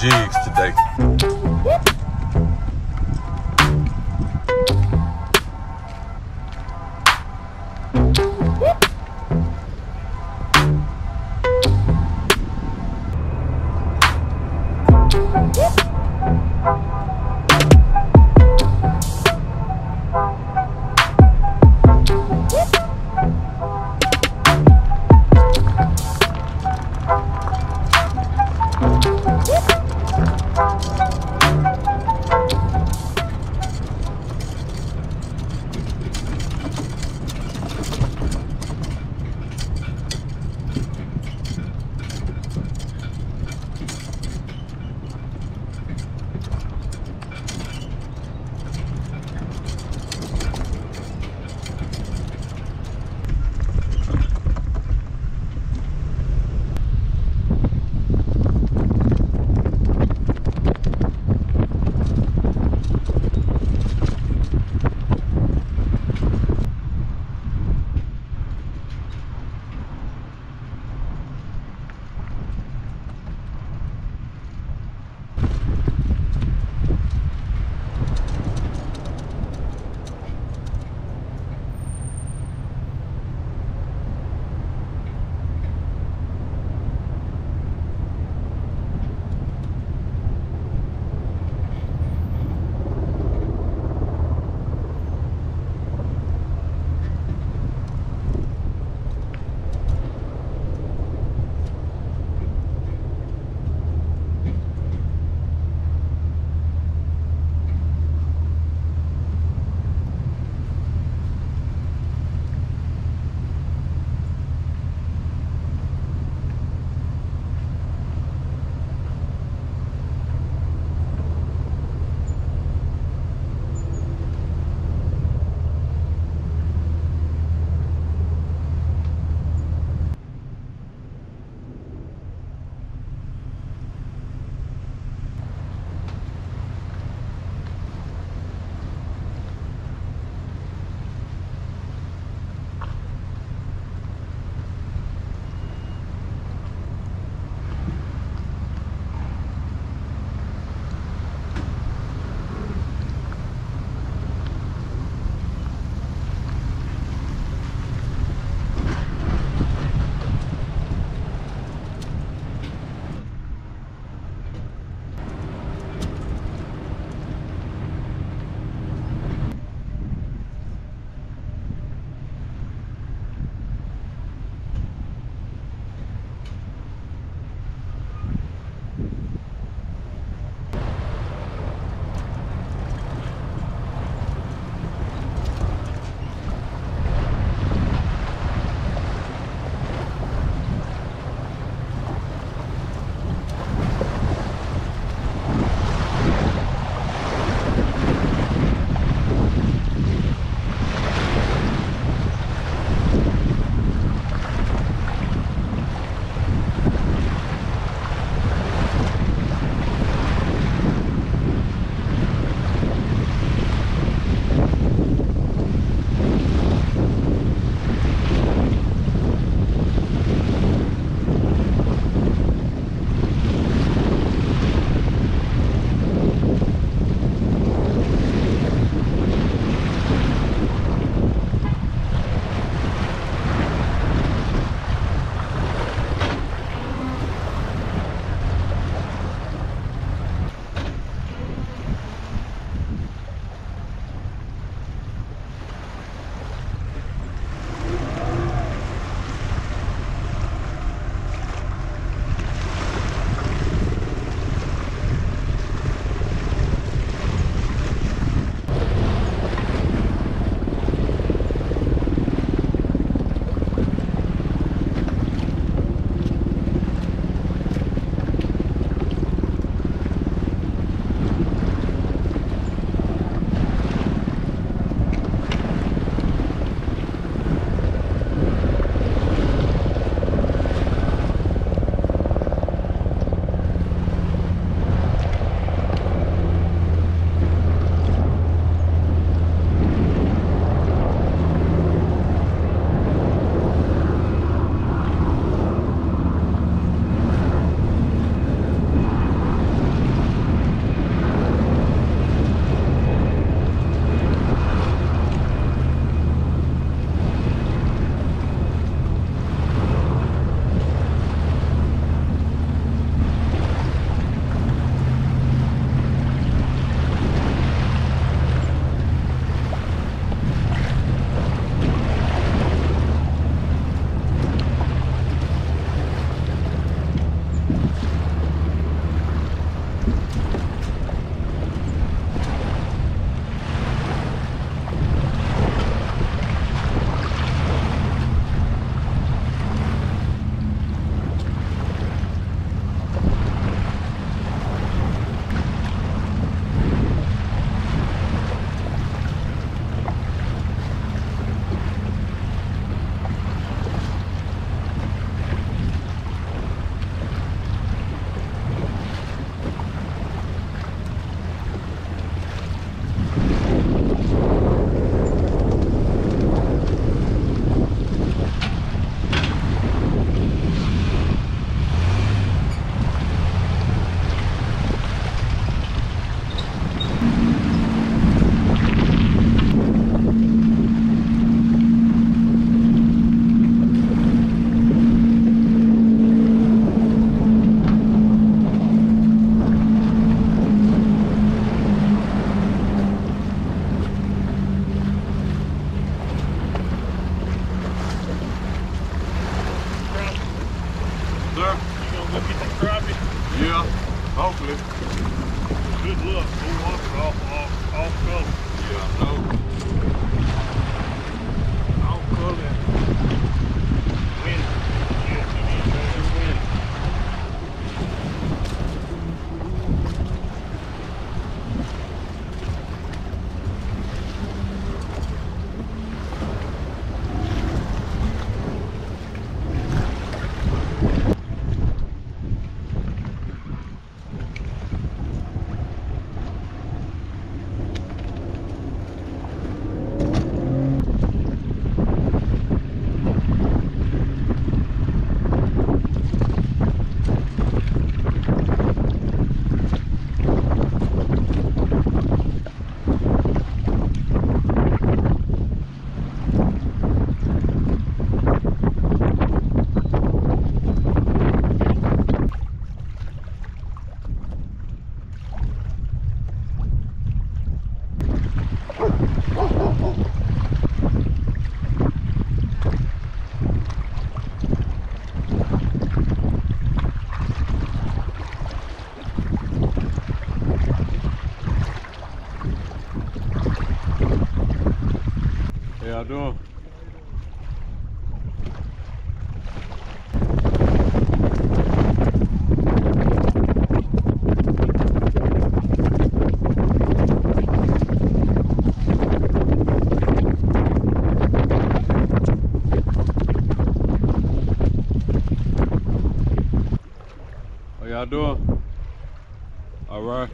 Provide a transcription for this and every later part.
Jigs today. Sir? You gonna go get that crappie? Yeah, hopefully. Good luck. Go water off color. Yeah, I know. Off color. Wind. Yeah, you need to wind. How y'all doing? How y'all doing? All right.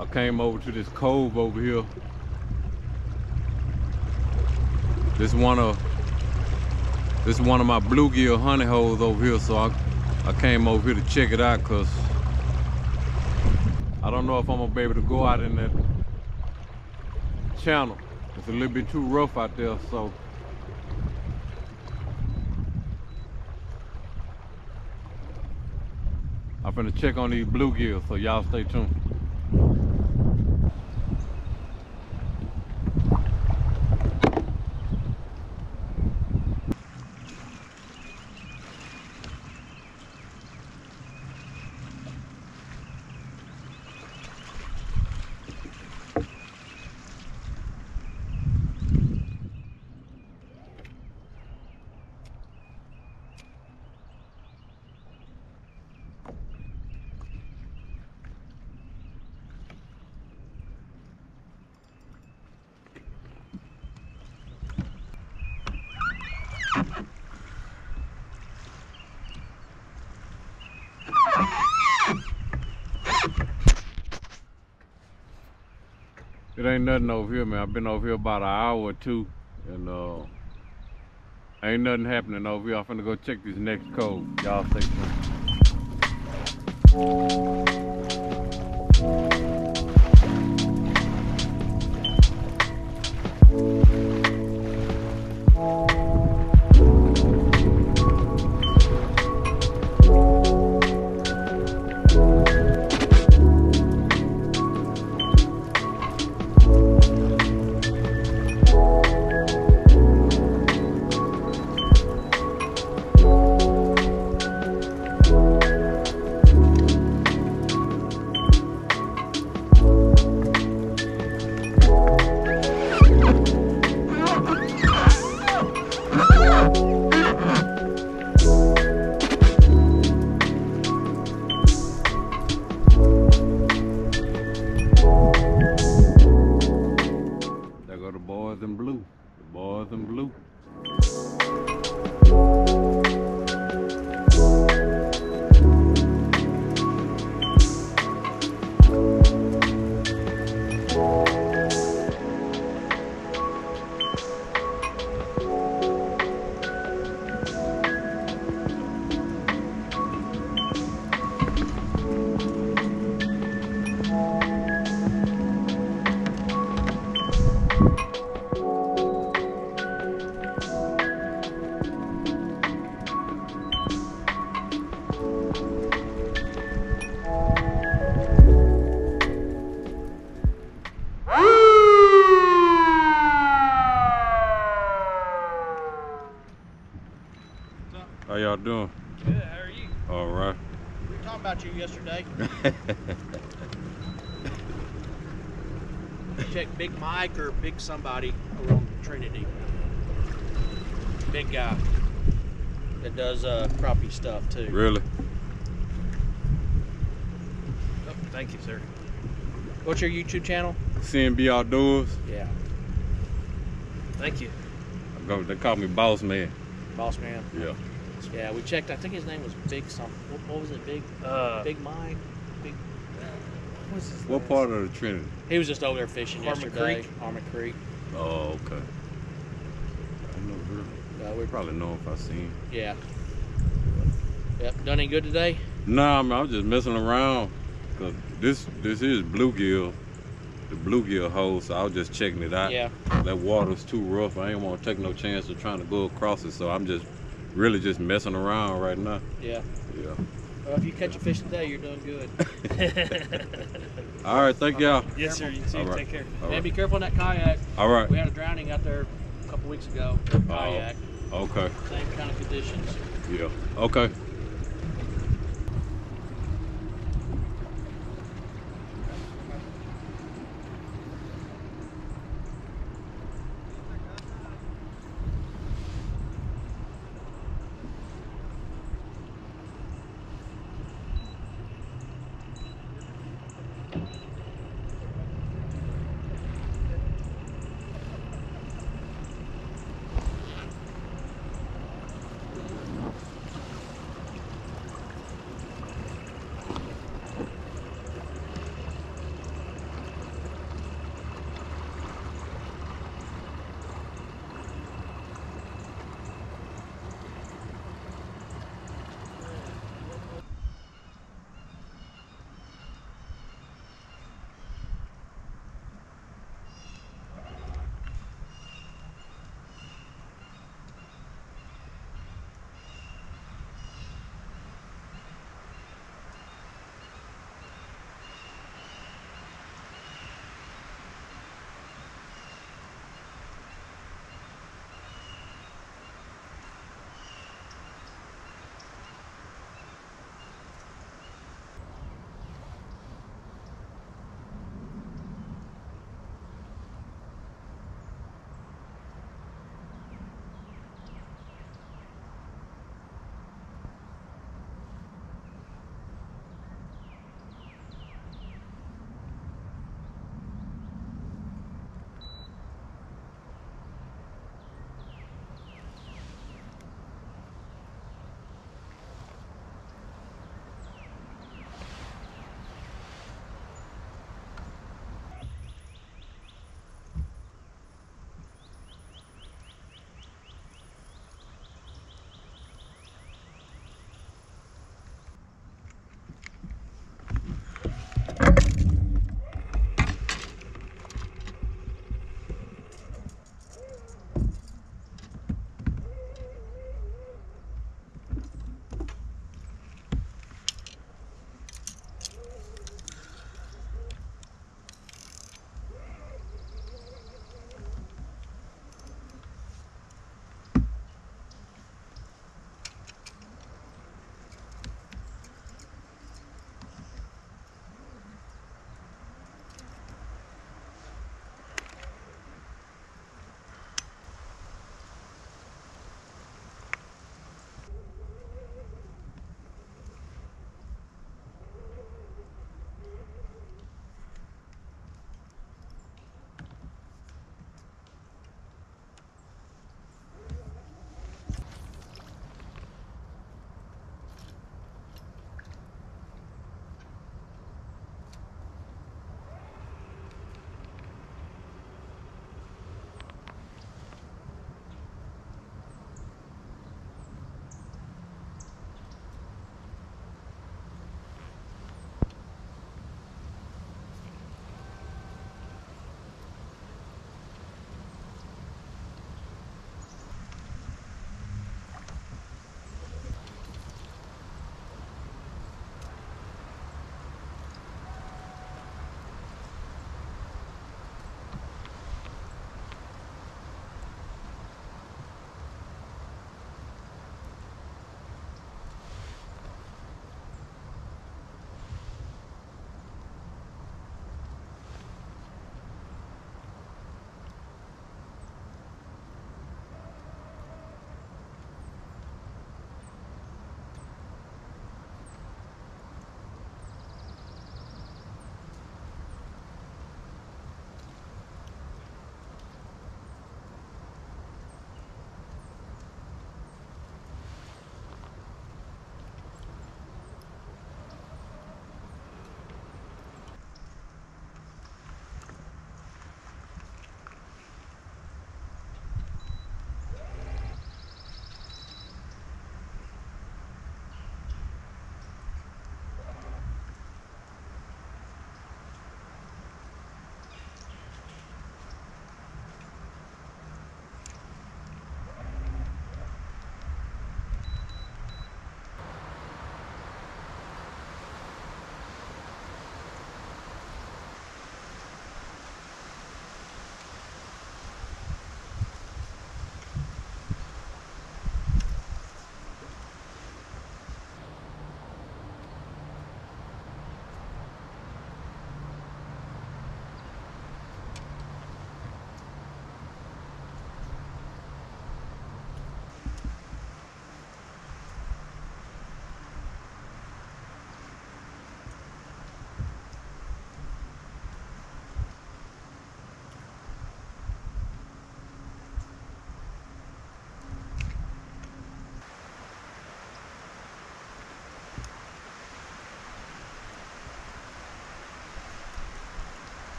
I came over to this cove over here. This is one of my bluegill honey holes over here, so I came over here to check it out because I don't know if I'm gonna be able to go out in that channel. It's a little bit too rough out there, so I'm finna check on these bluegills, so y'all stay tuned. It ain't nothing over here, man. I've been over here about an hour or two, and ain't nothing happening over here. I'm finna go check this next cove. Y'all stay tuned. doing? Good, how are you? All right. We were talking about you yesterday. Check Big Mike or Big somebody over on Trinity. Big guy that does crappie stuff too. Really? Oh, thank you, sir. What's your YouTube channel? CNB Outdoors. Yeah. Thank you. They call me Boss Man. Boss man. Yeah. Yeah, we checked. I think his name was Big something. What was it? Big Mike? Big. What was his What last- part of the Trinity? He was just over there fishing Harmon yesterday. Creek? Harmon Creek. Oh, okay. I know really. We Probably know if I seen him. Yeah. Yep. Done any good today? Nah, man, I'm just messing around. Cause this is bluegill, the bluegill hole. So I was just checking it out. Yeah. That water's too rough. I ain't want to take no chance of trying to go across it. So I'm just really just messing around right now. Yeah. Yeah. Well, if you catch a fish today, you're doing good. All right, thank y'all. Yes, sir. You too. All right. Take care. All And right. be careful on that kayak. All right. We had a drowning out there a couple weeks ago. Kayak. Okay. Same kind of conditions. Yeah. Okay.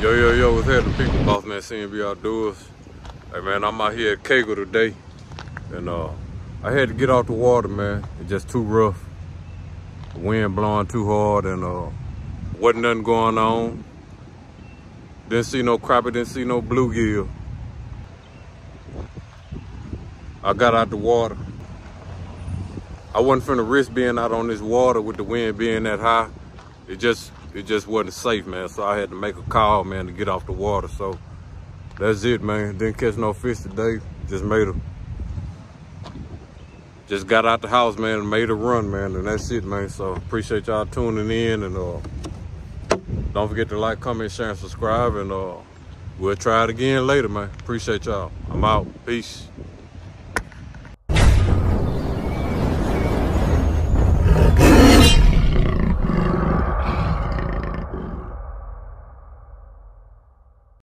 Yo, what's happening, people? Boss man, CNB Outdoors. Hey man, I'm out here at Kegel today, and I had to get off the water, man. It's just too rough. The wind blowing too hard, and wasn't nothing going on. Didn't see no crappie, didn't see no bluegill. I got out the water. I wasn't finna risk being out on this water with the wind being that high. It just wasn't safe, man. So I had to make a call, man, to get off the water. So that's it, man. Didn't catch no fish today. Just got out the house, man, and made a run, man. And that's it, man. So appreciate y'all tuning in, and don't forget to like, comment, share, and subscribe. And we'll try it again later, man. Appreciate y'all. I'm out. Peace.